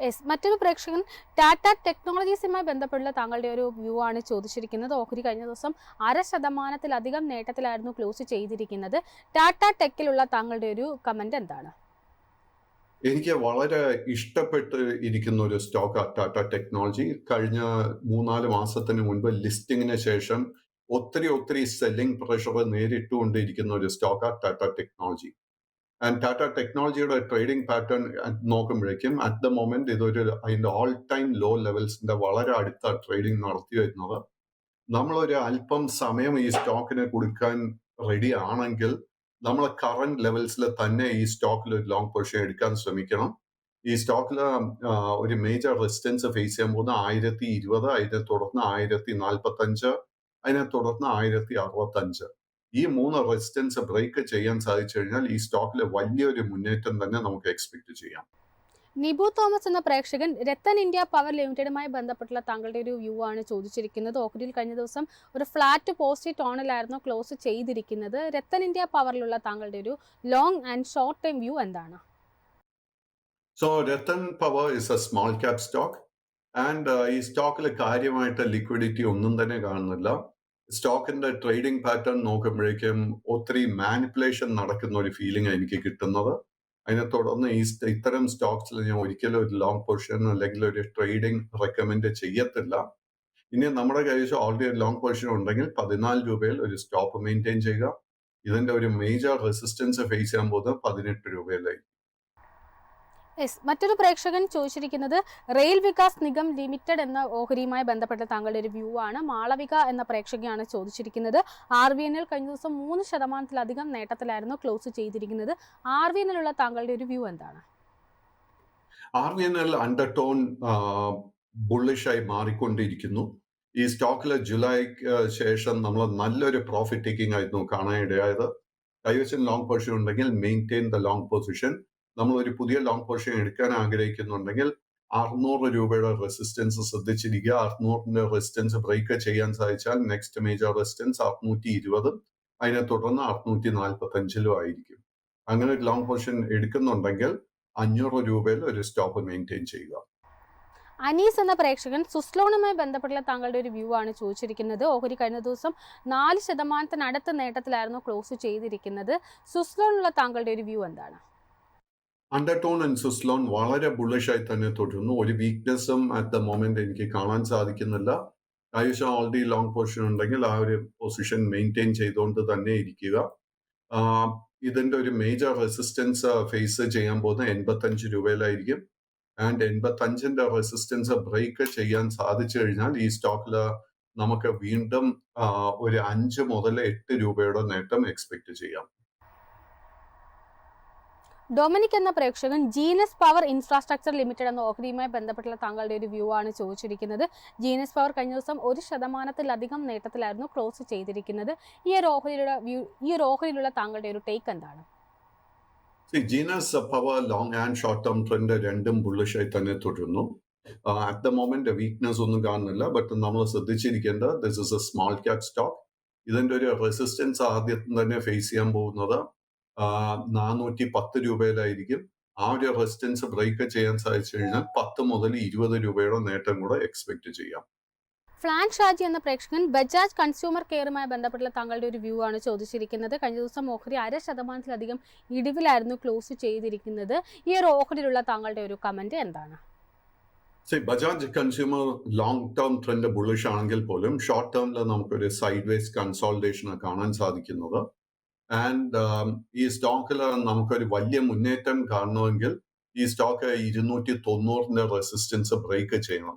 യെസ്, മറ്റൊരു പ്രേക്ഷകൻ ടാറ്റ ടെക്നോളജീസുമായി ബന്ധപ്പെട്ടുള്ള താങ്കളുടെ ഒരു വ്യൂ ആണ് ചോദിച്ചിരിക്കുന്നത്. ഓഹരി കഴിഞ്ഞ ദിവസം 0.5% നേട്ടത്തിലായിരുന്നു ക്ലോസ് ചെയ്തിരിക്കുന്നത്. ടാറ്റ ടെക്കിലുള്ള താങ്കളുടെ ഒരു കമന്റ് എന്താണ്? എനിക്ക് വളരെ ഇഷ്ടപ്പെട്ട് ഇരിക്കുന്ന ഒരു സ്റ്റോക്ക് ടാറ്റ ടെക്നോളജി. കഴിഞ്ഞ 3-4 മാസത്തിന് മുൻപ് ലിസ്റ്റിംഗിന് ശേഷം ഒത്തിരി സെല്ലിംഗ് പ്രഷർ നേരിട്ടുകൊണ്ടിരിക്കുന്ന ഒരു stock Tata technology. And Tata ടെക്നോളജിയുടെ ട്രേഡിംഗ് പാറ്റേൺ നോക്കുമ്പോഴേക്കും അറ്റ് ദ മൊമെന്റ് ഇതൊരു അതിന്റെ ഓൾ ടൈം ലോ ലെവൽസിന്റെ വളരെ അടുത്ത ട്രേഡിംഗ് നടത്തി വരുന്നത്. നമ്മളൊരു അല്പം സമയം ഈ സ്റ്റോക്കിന് കൊടുക്കാൻ റെഡി ആണെങ്കിൽ നമ്മൾ കറന്റ് ലെവൽസിൽ തന്നെ ഈ സ്റ്റോക്കിൽ ഒരു ലോങ് പൊസിഷൻ എടുക്കാൻ ശ്രമിക്കണം. ഈ സ്റ്റോക്കിൽ ഒരു മേജർ റെസിസ്റ്റൻസ് ഫേസ് ചെയ്യാൻ പോകുന്ന 1020, അതിനെ തുടർന്ന് 1045, അതിനെ തുടർന്ന് 1065. ഈ 3 റെസിസ്റ്റൻസ് ബ്രേക്ക് ചെയ്യാൻ സാധിച്ചു കഴിഞ്ഞാൽ ഈ സ്റ്റോക്കിൽ വലിയൊരു മുന്നേറ്റം തന്നെ നമുക്ക് എക്സ്പെക്ട് ചെയ്യാം. നിബു തോമസ് എന്ന പ്രേക്ഷകൻ രത്തൻ ഇന്ത്യ പവർ ലിമിറ്റഡുമായി ബന്ധപ്പെട്ടുള്ള താങ്കളുടെ ഒരു വ്യൂ ആണ് ചോദിച്ചിരിക്കുന്നത്. ഓഹരിയിൽ കഴിഞ്ഞ ദിവസം ഒരു ഫ്ലാറ്റ് പോസിറ്റീവ് ടോണിലായിരുന്നു ക്ലോസ് ചെയ്തിരിക്കുന്നത്. രത്തൻ ഇന്ത്യ പവറിലുള്ള താങ്കളുടെ ഒരു long and short time view എന്താണ്? So Rattan power is a small cap stock and ഈ സ്റ്റോക്കിൽ കാര്യമായിട്ട് ലിക്വിഡിറ്റി ഒന്നും തന്നെ കാണുന്നില്ല. സ്റ്റോക്കിന്റെ ട്രേഡിംഗ് പാറ്റേൺ നോക്കുമ്പോഴേക്കും ഒത്തിരി മാനിപ്പുലേഷൻ നടക്കുന്ന ഒരു ഫീലിംഗ് എനിക്ക് കിട്ടുന്നത്. അതിനെ തുടർന്ന് ഇത്തരം സ്റ്റോക്സിൽ ഞാൻ ഒരിക്കലും ഒരു ലോങ് പൊസിഷൻ അല്ലെങ്കിൽ ഒരു ട്രേഡിംഗ് റെക്കമെൻഡ് ചെയ്യത്തില്ല. ഇനി നമ്മുടെ കൈവശം ഓൾറെഡി ഒരു ലോങ് പൊസിഷൻ ഉണ്ടെങ്കിൽ 14 രൂപയിൽ ഒരു സ്റ്റോപ്പ് മെയിൻറ്റെയിൻ ചെയ്യുക. ഇതിന്റെ ഒരു മേജർ റെസിസ്റ്റൻസ് ഫേസ് ചെയ്യാൻ പോകുന്നത് 18 രൂപയിലായി. യെസ്, മറ്റൊരു പ്രേക്ഷകൻ ചോദിച്ചിരിക്കുന്നത് റെയിൽ വികാസ് നിഗം ലിമിറ്റഡ് എന്ന ഓഹരിയുമായി ബന്ധപ്പെട്ട താങ്കളുടെ ഒരു വ്യൂ ആണ്. മാളവിക എന്ന പ്രേക്ഷകയാണ് ചോദിച്ചിരിക്കുന്നത്. RVNL കഴിഞ്ഞ ദിവസം 3% നേട്ടത്തിലായിരുന്നു ക്ലോസ് ചെയ്തിരിക്കുന്നത്. RVNL താങ്കളുടെ ഒരു വ്യൂ എന്താണ്? RVNL അണ്ടർടോൺ ബുള്ളിഷായി മാറിക്കൊണ്ടിരിക്കുന്നു. ഈ സ്റ്റോക്കിൽ ജൂലൈക്ക് ശേഷം നമ്മൾ നല്ലൊരു പ്രോഫിറ്റ് ടേക്കിംഗ് ആയിരുന്നു കാണാനിടയായത്. കൈവശം ലോങ് പൊസിഷൻ ഉണ്ടെങ്കിൽ മെയിൻറ്റെയിൻ ദ ലോങ് പൊസിഷൻ. നമ്മൾ ഒരു പുതിയ ലോങ് പൊസിഷൻ എടുക്കാൻ ആഗ്രഹിക്കുന്നുണ്ടെങ്കിൽ 600 രൂപയുടെ റെസിസ്റ്റൻസ് ശ്രദ്ധിച്ചിരിക്കുക. 600ന്റെ റെസിസ്റ്റൻസ് ബ്രേക്ക് ചെയ്യാൻ സാധിച്ചാൽ നെക്സ്റ്റ് മേജർ റെസിസ്റ്റൻസ് 620, അതിനെ തുടർന്ന് 645 ആയിരിക്കും. അങ്ങനെ ഒരു ലോങ് പൊസിഷൻ എടുക്കുന്നുണ്ടെങ്കിൽ 500 രൂപയിൽ ഒരു സ്റ്റോപ്പ് മെയിൻറ്റെയിൻ ചെയ്യുക. അനീസ് എന്ന പ്രേക്ഷകൻ സുസ്ലോണുമായി ബന്ധപ്പെട്ടുള്ള താങ്കളുടെ ഒരു വ്യൂ ആണ് ചോദിച്ചിരിക്കുന്നത്. ഓഹരി കഴിഞ്ഞ ദിവസം 4% നേട്ടത്തിലായിരുന്നു ക്ലോസ് ചെയ്തിരിക്കുന്നത്. സുസ്ലോണുള്ള താങ്കളുടെ ഒരു വ്യൂ എന്താണ്? അണ്ടർടോൺ ആൻഡ് സുസ്ലോൺ വളരെ ബുള്ളിഷായി തന്നെ തുടരുന്നു. ഒരു വീക്ക്നെസ്സും അറ്റ് ദ മൊമെന്റ് എനിക്ക് കാണാൻ സാധിക്കുന്നില്ല. കൈവശം ഓൾറെഡി ലോങ് പൊസിഷൻ ഉണ്ടെങ്കിൽ ആ ഒരു പൊസിഷൻ മെയിൻറ്റെയിൻ ചെയ്തുകൊണ്ട് തന്നെ ഇരിക്കുക. ഇതിന്റെ ഒരു മേജർ റെസിസ്റ്റൻസ് ഫേസ് ചെയ്യാൻ പോകുന്ന 85 രൂപയിലായിരിക്കും. ആൻഡ് 85ന്റെ റെസിസ്റ്റൻസ് ബ്രേക്ക് ചെയ്യാൻ സാധിച്ചു കഴിഞ്ഞാൽ ഈ സ്റ്റോക്കിൽ നമുക്ക് വീണ്ടും ഒരു 5 മുതൽ 8 രൂപയുടെ നേട്ടം എക്സ്പെക്ട് ചെയ്യാം. ഡൊമിനിക് എന്ന പ്രേക്ഷകൻ ജീനസ് പവർ ഇൻഫ്രാസ്ട്രക്ചർ ലിമിറ്റഡ് എന്ന ഓഹരിയുമായി ബന്ധപ്പെട്ടുള്ള താങ്കളുടെ ഒരു വ്യൂ ആണ് ചോദിച്ചിരിക്കുന്നത്. ജീനസ് പവർ കഴിഞ്ഞ ദിവസം 1% നേട്ടത്തിലായിരുന്നു ക്ലോസ് ചെയ്തിരിക്കുന്നത്. ഈ ഒരു ഓഹരിയിലുള്ള താങ്കളുടെ ഒരു ടേക്ക് എന്താണ്? Genus power long and short term trend രണ്ടും ബുള്ളിഷായി തന്നെ തുടരുന്നു. അറ്റ് ദ മൊമെന്റ് വീക്ക്നെസ് ഒന്നും കാണുന്നില്ല. ബട്ട് നമ്മൾ ശ്രദ്ധിച്ചിരിക്കേണ്ടത് this is a small cap stock. ഇതിന്റെ ഒരു റെസിസ്റ്റൻസ് ആദ്യം തന്നെ ഫേസ് ചെയ്യാൻ പോകുന്നത് 410 രൂപയിലായിരിക്കും. ആ ഒരു റെസിസ്റ്റൻസ് ബ്രേക്ക് ചെയ്യാൻ സാധിച്ചു കഴിഞ്ഞാൽ 10 മുതൽ 20 രൂപയുടെ നേട്ടം കൂടെ എക്സ്പെക്ട് ചെയ്യാം. ഫ്ലാൻ ഷാജി എന്ന പ്രേക്ഷകൻ ബജാജ് കൺസ്യൂമർ കെയറുമായി ബന്ധപ്പെട്ടുള്ള താങ്കളുടെ ഒരു വ്യൂ ആണ് ചോദിച്ചിരിക്കുന്നത്. കഴിഞ്ഞ ദിവസം ഓഹരി 0.5% ഇടിവിലായിരുന്നു ക്ലോസ് ചെയ്തിരിക്കുന്നത്. ഈ ഒരു ഓഹരിയിലുള്ള താങ്കളുടെ ഒരു കമന്റ് എന്താണ്? Bajaj consumer long term trend bullish ആണെങ്കിൽ പോലും ഷോർട്ട് ടേമിൽ നമുക്കൊരു സൈഡ് വേസ് കൺസോൾട്ടേഷൻ കാണാൻ സാധിക്കുന്നത്. ആൻഡ് ഈ സ്റ്റോക്കിൽ നമുക്കൊരു വലിയ മുന്നേറ്റം കാണണമെങ്കിൽ ഈ സ്റ്റോക്ക് 290 റെസിസ്റ്റൻസ് ബ്രേക്ക് ചെയ്യണം.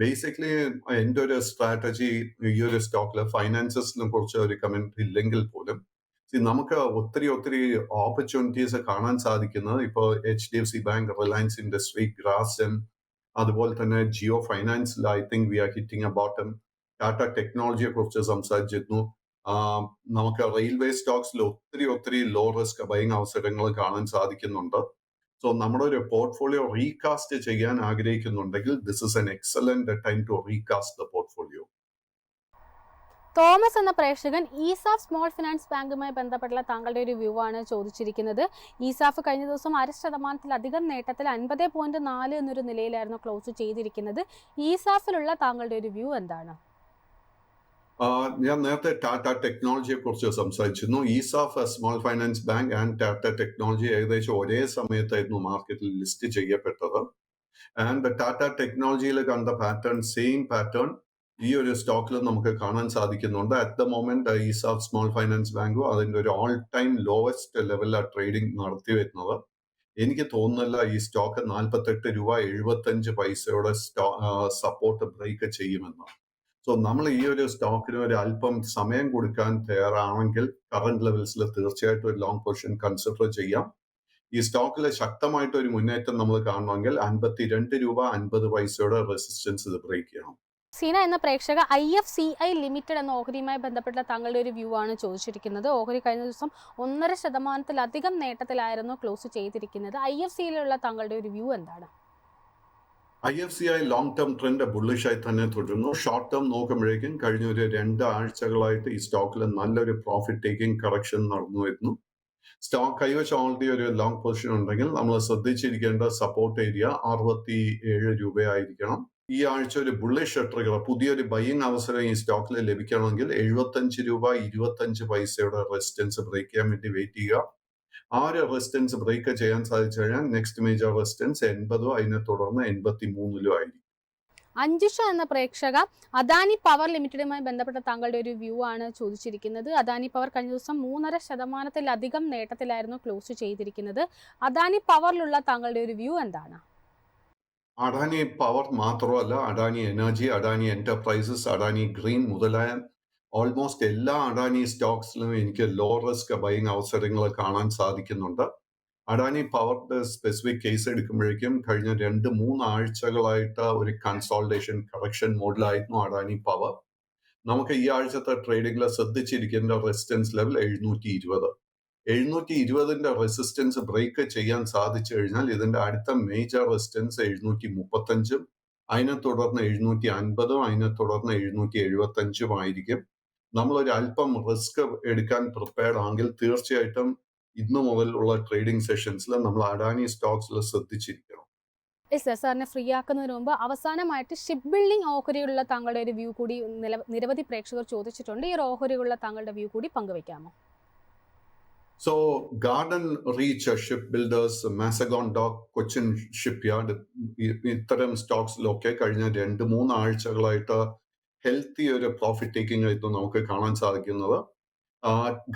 ബേസിക്കലി എൻ്റെ ഒരു സ്ട്രാറ്റജി ഈ ഒരു സ്റ്റോക്കിൽ ഫൈനാൻസസിനെ കുറിച്ച് ഒരു കമന്റ് ഇല്ലെങ്കിൽ പോലും നമുക്ക് ഒത്തിരി ഓപ്പർച്യൂണിറ്റീസ് കാണാൻ സാധിക്കുന്നത് ഇപ്പോൾ HDFC bank, Reliance industry, Grasim, അതുപോലെ തന്നെ ജിയോ ഫൈനാൻസിൽ I think we are hitting a bottom. Tata ടെക്നോളജിയെ കുറിച്ച് സംസാരിച്ചിരുന്നു. നമുക്ക് റെയിൽവേ സ്റ്റോക്സിൽ ഒത്തിരി ലോ റിസ്ക് ബൈങ് അവസരങ്ങൾ കാണാൻ സാധിക്കുന്നുണ്ട്. സോ നമ്മുടെ ഒരു പോർട്ട്ഫോളിയോ റീകാസ്റ്റ് ചെയ്യാൻ ആഗ്രഹിക്കുന്നുണ്ടെങ്കിൽ this is an excellent time to recast the portfolio. Thomas എന്ന പ്രേക്ഷകൻ ഈസാഫ് സ്മോൾ ഫിനാൻസ് ബാങ്കുമായി ബന്ധപ്പെട്ടുള്ള താങ്കളുടെ ഒരു വ്യൂ ആണ് ചോദിച്ചിരിക്കുന്നത്. ഈസാഫ് കഴിഞ്ഞ ദിവസം 0.5% നേട്ടത്തിൽ 50.4 എന്നൊരു നിലയിലായിരുന്നു ക്ലോസ് ചെയ്തിരിക്കുന്നത്. ഈസാഫിലുള്ള താങ്കളുടെ ഒരു വ്യൂ എന്താണ്? ഞാൻ നേരത്തെ ടാറ്റ ടെക്നോളജിയെ കുറിച്ച് സംസാരിച്ചിരുന്നു. ESAF small finance bank and Tata technology ഏകദേശം ഒരേ സമയത്തായിരുന്നു മാർക്കറ്റിൽ ലിസ്റ്റ് ചെയ്യപ്പെട്ടത്. ആൻഡ് ടാറ്റ ടെക്നോളജിയിൽ കണ്ട പാറ്റേൺ, സെയിം പാറ്റേൺ ഈ ഒരു സ്റ്റോക്കിൽ നമുക്ക് കാണാൻ സാധിക്കുന്നുണ്ട്. At the moment ESAF small finance ബാങ്കും അതിന്റെ ഒരു ഓൾ ടൈം ലോവസ്റ്റ് ലെവലിലാണ് ട്രേഡിംഗ് നടത്തി വരുന്നത്. എനിക്ക് തോന്നുന്നില്ല ഈ സ്റ്റോക്ക് 48 രൂപ 75 പൈസയുടെ സപ്പോർട്ട് ബ്രേക്ക് ചെയ്യുമെന്ന്. സോ നമ്മൾ ഈ ഒരു സ്റ്റോക്കിന് ഒരു അല്പം സമയം കൊടുക്കാൻ തയ്യാറാണെങ്കിൽ കറന്റ് ലെവൽസിൽ തീർച്ചയായിട്ടും ഒരു ലോങ് പൊസിഷൻ കൺസിഡർ ചെയ്യാം. ഈ സ്റ്റോക്കിൽ ശക്തമായിട്ട് ഒരു മുന്നേറ്റം നമ്മൾ കാണണമെങ്കിൽ 52 രൂപ 50 പൈസയുടെ റെസിസ്റ്റൻസ് ഇത് ബ്രേക്ക് ചെയ്യണം. സീന എന്ന പ്രേക്ഷക IFCI ലിമിറ്റഡ് എന്ന ഓഹരിയുമായി ബന്ധപ്പെട്ട താങ്കളുടെ ഒരു വ്യൂ ആണ് ചോദിച്ചിരിക്കുന്നത്. ഓഹരി കഴിഞ്ഞ ദിവസം 1.5% നേട്ടത്തിലായിരുന്നു ക്ലോസ് ചെയ്തിരിക്കുന്നത്. IFCIയിലുള്ള താങ്കളുടെ ഒരു വ്യൂ എന്താണ്? IFCI ലോങ് ടേം ട്രെൻഡ് ബുള്ളിഷായി തന്നെ തുടരുന്നു. ഷോർട്ട് ടേം നോക്കുമ്പോഴേക്കും കഴിഞ്ഞ ഒരു 2 ആഴ്ചകളായിട്ട് ഈ സ്റ്റോക്കിൽ നല്ലൊരു പ്രോഫിറ്റ് ടേക്കിംഗ് കറക്ഷൻ നടന്നു വരുന്നു. സ്റ്റോക്ക് കൈവശം ഓൾറെഡി ഒരു ലോങ് പൊസിഷൻ ഉണ്ടെങ്കിൽ നമ്മൾ ശ്രദ്ധിച്ചിരിക്കേണ്ട സപ്പോർട്ട് ഏരിയ 67 രൂപയായിരിക്കണം. ഈ ആഴ്ച ഒരു ബുള്ളിഷ് ട്രിഗർ, പുതിയൊരു ബൈയിങ് അവസരം ഈ സ്റ്റോക്കിൽ ലഭിക്കണമെങ്കിൽ 75 രൂപ 25 പൈസയുടെ റെസിസ്റ്റൻസ് ബ്രേക്ക് ചെയ്യാൻ വേണ്ടി വെയിറ്റ് ചെയ്യുക. ആ ഒരു റെസിസ്റ്റൻസ് ബ്രേക്ക് ചെയ്യാൻ സാധിച്ചു കഴിഞ്ഞാൽ നെക്സ്റ്റ് മേജർ റെസിസ്റ്റൻസ് 80, അതിനെ തുടർന്ന് 83 ആയിരിക്കും. അഞ്ജുഷ എന്ന പ്രേക്ഷക അദാനി പവർ ലിമിറ്റഡുമായി ബന്ധപ്പെട്ട താങ്കളുടെ ഒരു വ്യൂ ആണ് ചോദിച്ചിരിക്കുന്നത്. അദാനി പവർ കഴിഞ്ഞ ദിവസം 3.5% നേട്ടത്തിലായിരുന്നു ക്ലോസ് ചെയ്തിരിക്കുന്നത്. അദാനി പവറിലുള്ള താങ്കളുടെ ഒരു വ്യൂ എന്താണ്? അഡാനി പവർ മാത്രമല്ല, Adani energy, Adani enterprises, Adani green മുതലായ ഓൾമോസ്റ്റ് എല്ലാ അഡാനി സ്റ്റോക്സിലും എനിക്ക് ലോ റിസ്ക് ബൈങ് അവസരങ്ങൾ കാണാൻ സാധിക്കുന്നുണ്ട്. അഡാനി പവറിന്റെ സ്പെസിഫിക് കേസ് എടുക്കുമ്പോഴേക്കും കഴിഞ്ഞ 2-3 ആഴ്ചകളായിട്ട് ഒരു കൺസോൾട്ടേഷൻ കറക്ഷൻ മോഡിലായിരുന്നു അഡാനി പവർ. നമുക്ക് ഈ ആഴ്ചത്തെ ട്രേഡിംഗിൽ ശ്രദ്ധിച്ചിരിക്കേണ്ട റെസിസ്റ്റൻസ് ലെവൽ 720. 720ന്റെ റെസിസ്റ്റൻസ് ബ്രേക്ക് ചെയ്യാൻ സാധിച്ചു കഴിഞ്ഞാൽ ഇതിന്റെ അടുത്ത മേജർ റെസിസ്റ്റൻസ് 735, അതിനെ തുടർന്ന് 750, അതിനെ തുടർന്ന് 775 ആയിരിക്കും. നമ്മളൊരു അല്പം റിസ്ക് എടുക്കാൻ പ്രിപ്പയർഡ് ആണെങ്കിൽ തീർച്ചയായിട്ടും ഇന്നു മുതലുള്ള ട്രേഡിംഗ് സെഷൻസിൽ നമ്മൾ അഡാനി സ്റ്റോക്സിൽ ശ്രദ്ധിച്ചിരിക്കണം. സാറിനെ ഫ്രീ ആക്കുന്നതിന് മുമ്പ് അവസാനമായിട്ട് ഷിപ്പ് ബിൽഡിംഗ് ഓഹരിയുള്ള താങ്കളുടെ ഒരു വ്യൂ കൂടി നിരവധി പ്രേക്ഷകർ ചോദിച്ചിട്ടുണ്ട്. ഈ ഒരു ഓഹരിയുള്ള താങ്കളുടെ വ്യൂ കൂടി പങ്കുവയ്ക്കാമോ? So garden reach shipbuilders, Mazagon dock, Cochin shipyard, ഇത്തരം സ്റ്റോക്സിലൊക്കെ കഴിഞ്ഞ 2-3 ആഴ്ചകളായിട്ട് ഹെൽത്തി ഒരു പ്രോഫിറ്റ് ടേക്കിംഗ് ആയിട്ട് നമുക്ക് കാണാൻ സാധിക്കുന്നത്.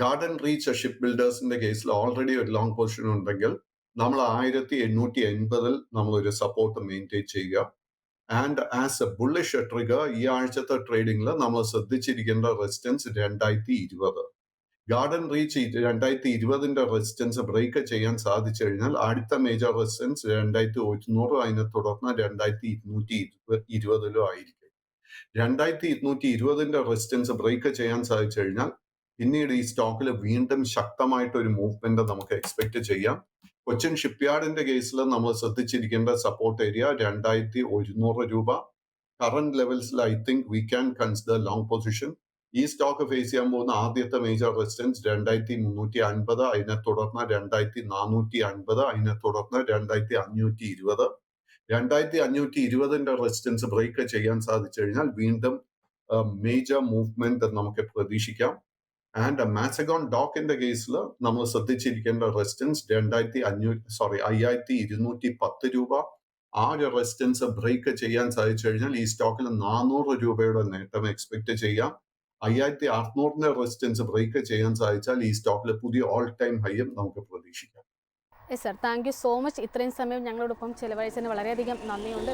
ഗാർഡൻ റീച്ച് ഷിപ്പ് ബിൽഡേഴ്സിന്റെ കേസിൽ ഓൾറെഡി ഒരു ലോങ് പൊസിഷൻ ഉണ്ടെങ്കിൽ നമ്മൾ 1880 നമ്മളൊരു സപ്പോർട്ട് മെയിൻറ്റെയിൻ ചെയ്യുക. And as a bullish trigger ഈ ആഴ്ചത്തെ ട്രേഡിംഗിൽ നമ്മൾ ശ്രദ്ധിച്ചിരിക്കേണ്ട റെസിസ്റ്റൻസ് 2020. ഗാർഡൻ റീച്ച് 2020ന്റെ റെസിസ്റ്റൻസ് ബ്രേക്ക് ചെയ്യാൻ സാധിച്ചു കഴിഞ്ഞാൽ അടുത്ത മേജർ റെസിസ്റ്റൻസ് 2100, അതിനെ തുടർന്ന് 2220 ആയിരിക്കും. 2220ന്റെ റെസിസ്റ്റൻസ് ബ്രേക്ക് ചെയ്യാൻ സാധിച്ചു കഴിഞ്ഞാൽ പിന്നീട് ഈ സ്റ്റോക്കിൽ വീണ്ടും ശക്തമായിട്ട് ഒരു മൂവ്മെന്റ് നമുക്ക് എക്സ്പെക്ട് ചെയ്യാം. കൊച്ചിൻ ഷിപ്പ്യാർഡിന്റെ കേസിൽ നമ്മൾ ശ്രദ്ധിച്ചിരിക്കേണ്ട സപ്പോർട്ട് ഏരിയ 2100 രൂപ. കറന്റ് ലെവൽസിൽ I think we can consider long position. ഈ സ്റ്റോക്ക് ഫേസ് ചെയ്യാൻ പോകുന്ന ആദ്യത്തെ മേജർ റെസിസ്റ്റൻസ് 2350, അതിനെ തുടർന്ന് 2450, അതിനെ തുടർന്ന് 2520. 2520ന്റെ റെസിസ്റ്റൻസ് ബ്രേക്ക് ചെയ്യാൻ സാധിച്ചു കഴിഞ്ഞാൽ വീണ്ടും മേജർ മൂവ്മെന്റ് നമുക്ക് പ്രതീക്ഷിക്കാം. ആൻഡ് മാസഗോൺ ഡോക്കിന്റെ കേസിൽ നമ്മൾ ശ്രദ്ധിച്ചിരിക്കേണ്ട റെസിസ്റ്റൻസ് 5210 രൂപ. ആ ഒരു റെസിസ്റ്റൻസ് ബ്രേക്ക് ചെയ്യാൻ സാധിച്ചു കഴിഞ്ഞാൽ ഈ സ്റ്റോക്കിൽ 400 രൂപയുടെ നേട്ടം എക്സ്പെക്ട് ചെയ്യാം. 5600ന്റെ റെസിസ്റ്റൻസ് ബ്രേക്ക് ചെയ്യാൻ സാധിച്ചാൽ ഈ സ്റ്റോക്കിൽ പുതിയ ഓൾ ടൈം ഹൈയും നമുക്ക് പ്രതീക്ഷിക്കാം. Yes sir, thank you so much. ഇത്രയും സമയം ഞങ്ങളോടൊപ്പം ചെലവഴിച്ചതിന് വളരെയധികം നന്ദിയുണ്ട്.